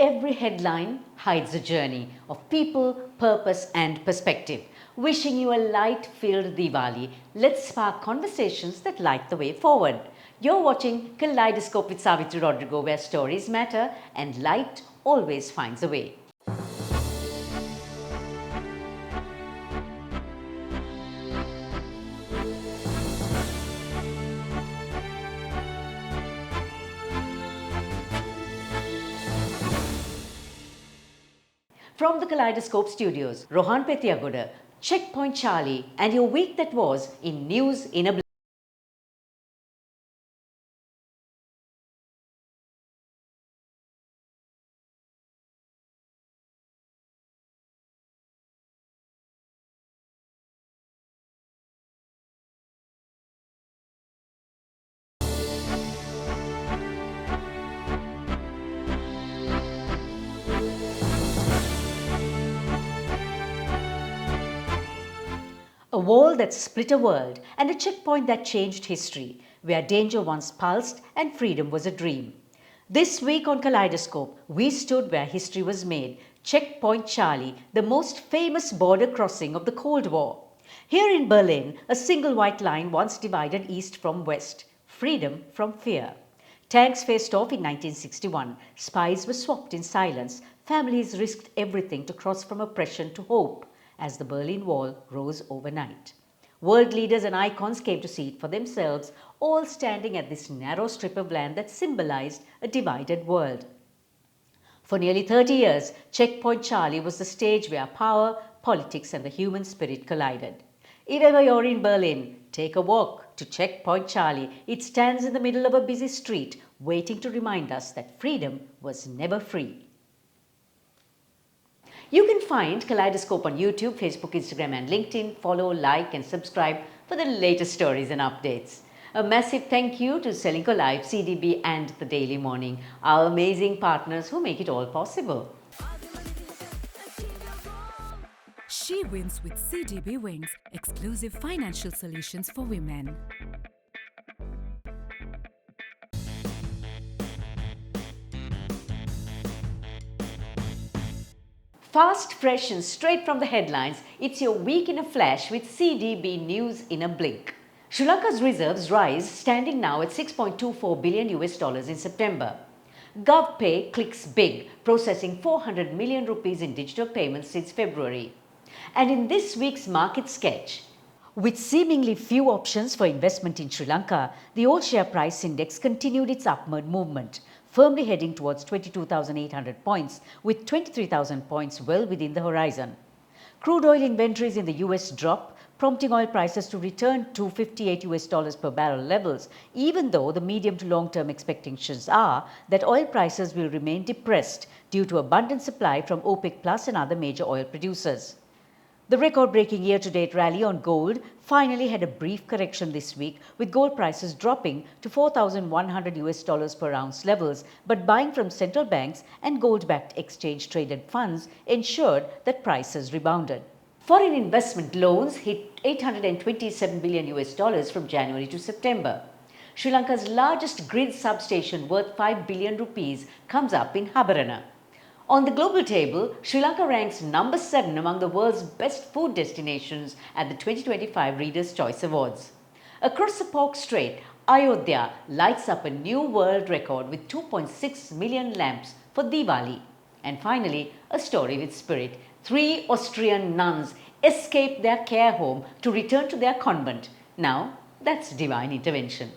Every headline hides a journey of people, purpose, and perspective. Wishing you a light-filled Diwali. Let's spark conversations that light the way forward. You're watching Kaleidoscope with Savithri Rodrigo, where stories matter and light always finds a way. From the Kaleidoscope studios, Rohan Pethiyagoda, Checkpoint Charlie, and your week that was in news in a blink. A wall that split a world and a checkpoint that changed history, where danger once pulsed and freedom was a dream. This week on Kaleidoscope, we stood where history was made, Checkpoint Charlie, the most famous border crossing of the Cold War. Here in Berlin, a single white line once divided east from west, freedom from fear. Tanks faced off in 1961, spies were swapped in silence, families risked everything to cross from oppression to hope as the Berlin Wall rose overnight. World leaders and icons came to see it for themselves, all standing at this narrow strip of land that symbolized a divided world. For nearly 30 years, Checkpoint Charlie was the stage where power, politics, and the human spirit collided. If ever you're in Berlin, take a walk to Checkpoint Charlie. It stands in the middle of a busy street, waiting to remind us that freedom was never free. You can find Kaleidoscope on YouTube, Facebook, Instagram, and LinkedIn. Follow, like, and subscribe for the latest stories and updates. A massive thank you to SriLanka Live, CDB, and The Daily Morning, our amazing partners who make it all possible. She wins with CDB Wings, exclusive financial solutions for women. Fast, fresh, and straight from the headlines, it's your week in a flash with CDB News in a blink. Sri Lanka's reserves rise, standing now at $6.24 billion in September. GovPay clicks big, processing 400 million rupees in digital payments since February. And in this week's market sketch, with seemingly few options for investment in Sri Lanka, the All Share Price Index continued its upward movement, firmly heading towards 22,800 points, with 23,000 points well within the horizon. Crude oil inventories in the US drop, prompting oil prices to return to $58 per barrel levels, even though the medium to long-term expectations are that oil prices will remain depressed due to abundant supply from OPEC Plus and other major oil producers. The record-breaking year-to-date rally on gold finally had a brief correction this week, with gold prices dropping to $4,100 per ounce levels, but buying from central banks and gold-backed exchange-traded funds ensured that prices rebounded. Foreign investment loans hit $827 billion from January to September. Sri Lanka's largest grid substation worth 5 billion rupees comes up in Habarana. On the global table, Sri Lanka ranks number 7 among the world's best food destinations at the 2025 Reader's Choice Awards. Across the Pork Strait, Ayodhya lights up a new world record with 2.6 million lamps for Diwali. And finally, a story with spirit. 3 Austrian nuns escaped their care home to return to their convent. Now, that's divine intervention.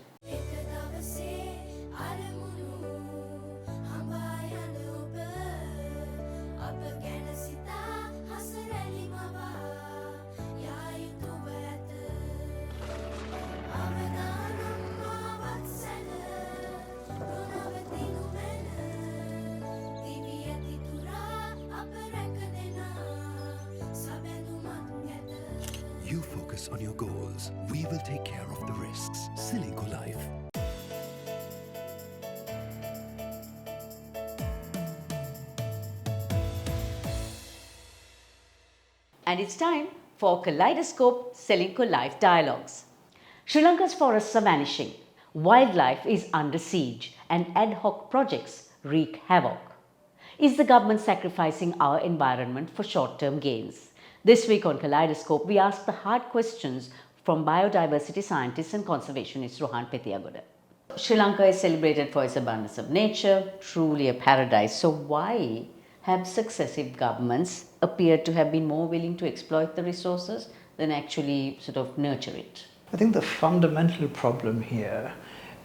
You focus on your goals. We will take care of the risks. SriLanka Life. And it's time for Kaleidoscope SriLanka Life Dialogues. Sri Lanka's forests are vanishing, wildlife is under siege, and ad hoc projects wreak havoc. Is the government sacrificing our environment for short-term gains? This week on Kaleidoscope, we ask the hard questions from biodiversity scientist and conservationist Rohan Pethiyagoda. Sri Lanka is celebrated for its abundance of nature, truly a paradise. So why have successive governments appeared to have been more willing to exploit the resources than actually sort of nurture it? I think the fundamental problem here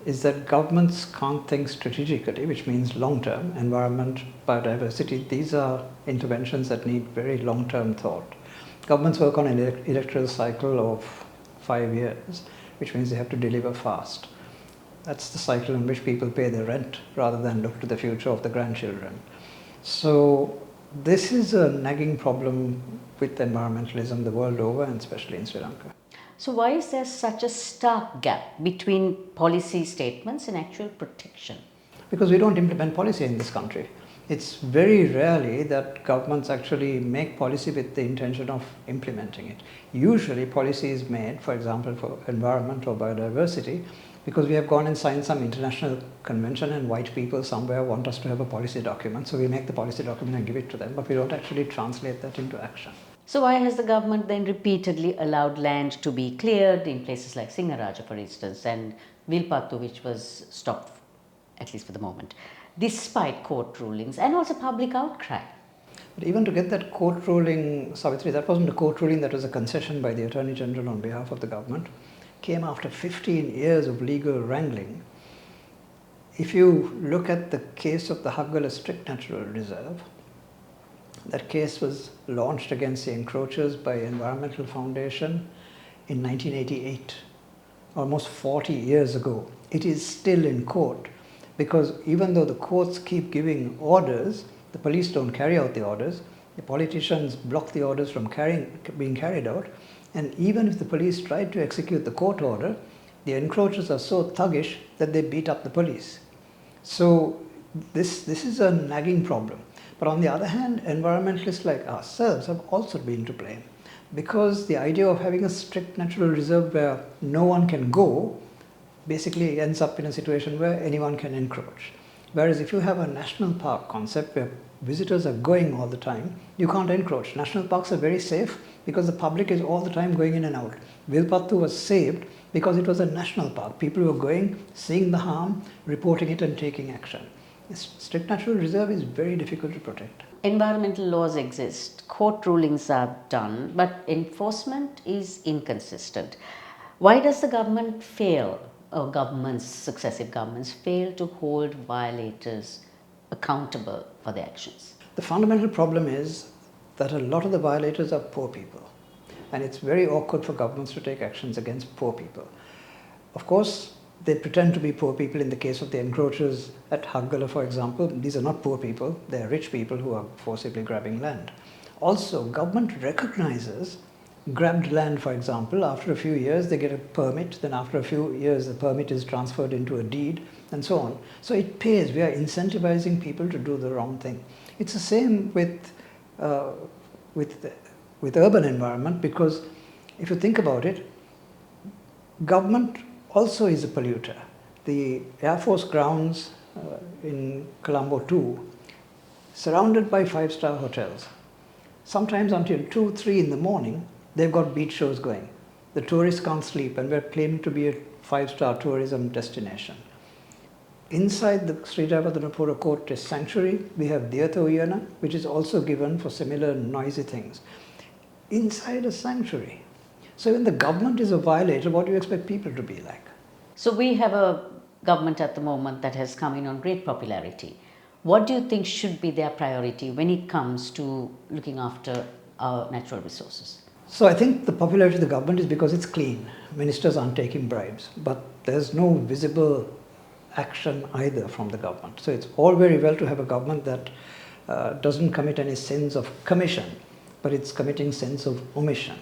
is that governments can't think strategically, which means long-term. Environment, biodiversity, these are interventions that need very long-term thought. Governments work on an electoral cycle of 5 years, which means they have to deliver fast. That's the cycle in which people pay their rent rather than look to the future of the grandchildren. So this is a nagging problem with environmentalism the world over, and especially in Sri Lanka. So why is there such a stark gap between policy statements and actual protection? Because we don't implement policy in this country. It's very rarely that governments actually make policy with the intention of implementing it. Usually policy is made, for example, for environment or biodiversity, because we have gone and signed some international convention and white people somewhere want us to have a policy document. So we make the policy document and give it to them, but we don't actually translate that into action. So why has the government then repeatedly allowed land to be cleared in places like Singaraja, for instance, and Vilpattu, which was stopped, at least for the moment, despite court rulings and also public outcry? But even to get that court ruling, Savithri, that wasn't a court ruling, that was a concession by the Attorney General on behalf of the government, came after 15 years of legal wrangling. If you look at the case of the Haggala Strict Natural Reserve, that case was launched against the encroachers by Environmental Foundation in 1988, almost 40 years ago. It is still in court because even though the courts keep giving orders, the police don't carry out the orders, the politicians block the orders from being carried out, and even if the police tried to execute the court order, the encroachers are so thuggish that they beat up the police. So this is a nagging problem. But on the other hand, environmentalists like ourselves have also been to blame, because the idea of having a strict natural reserve where no one can go basically ends up in a situation where anyone can encroach. Whereas if you have a national park concept where visitors are going all the time, you can't encroach. National parks are very safe because the public is all the time going in and out. Vilpattu was saved because it was a national park. People were going, seeing the harm, reporting it and taking action. Strict natural reserve is very difficult to protect. Environmental laws exist, court rulings are done, but enforcement is inconsistent. Why does the government fail, or successive governments fail to hold violators accountable for their actions? The fundamental problem is that a lot of the violators are poor people, and it's very awkward for governments to take actions against poor people. Of course, they pretend to be poor people. In the case of the encroachers at Haggala, for example, these are not poor people, they are rich people who are forcibly grabbing land. Also, government recognizes grabbed land, for example. After a few years they get a permit, then after a few years the permit is transferred into a deed, and so on. So it pays. We are incentivizing people to do the wrong thing. It's the same with urban environment, because if you think about it, government also is a polluter. The Air Force grounds in Colombo 2, surrounded by 5-star hotels. Sometimes until 2, 3 in the morning, they've got beach shows going. The tourists can't sleep, and we're claiming to be a 5-star tourism destination. Inside the Sri Ravathanapura Court Sanctuary, we have Diyas, which is also given for similar noisy things. Inside a sanctuary. So when the government is a violator, what do you expect people to be like? So we have a government at the moment that has come in on great popularity. What do you think should be their priority when it comes to looking after our natural resources? So I think the popularity of the government is because it's clean. Ministers aren't taking bribes, but there's no visible action either from the government. So it's all very well to have a government that doesn't commit any sins of commission, but it's committing sins of omission.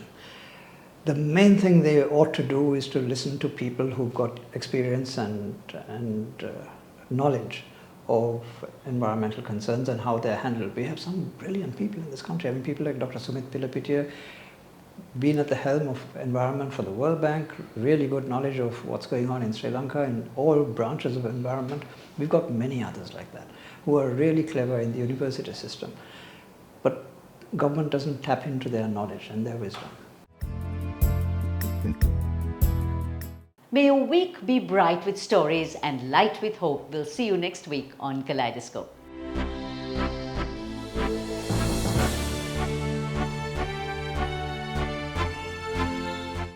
The main thing they ought to do is to listen to people who've got experience and knowledge of environmental concerns and how they're handled. We have some brilliant people in this country. I mean, people like Dr. Sumit Pilapitiya, been at the helm of environment for the World Bank, really good knowledge of what's going on in Sri Lanka in all branches of environment. We've got many others like that. who are really clever in the university system, but government doesn't tap into their knowledge and their wisdom. May your week be bright with stories and light with hope. We'll see you next week on Kaleidoscope.